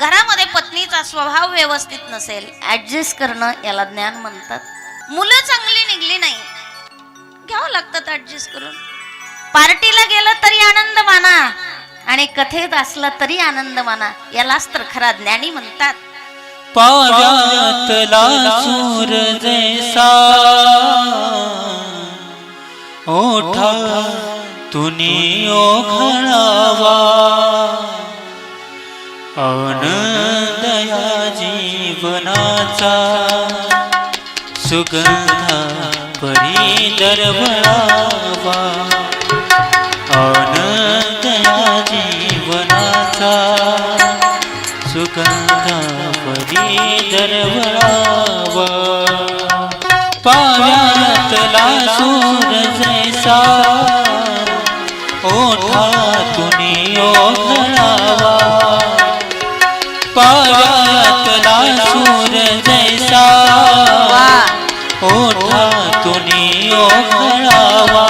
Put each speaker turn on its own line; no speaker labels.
घरामध्ये पत्नीचा स्वभाव व्यवस्थित नसेल, ऍडजस्ट करणं याला ज्ञान म्हणतात. मुलं चांगली निघली नाही, घ्यावं लागतात ऍडजस्ट करून. पार्टीला गेलं तरी आनंद माना आणि कथेत असला तरी आनंद माना, यालाच तर खरा ज्ञानी म्हणतात.
पाव्यातला सूर जैसा ओठा तुनी ओघळावा, आनंदया जीवनाचा सुगंधा परी दरवळावा, आनंदया जीवनाचा सुगंधा परी दरवळावा. पाव्यातला सूर जैसा ओठातुनी ओघळावा, पाव्यातला सूर जैसा ओठातुनी ओघळावा,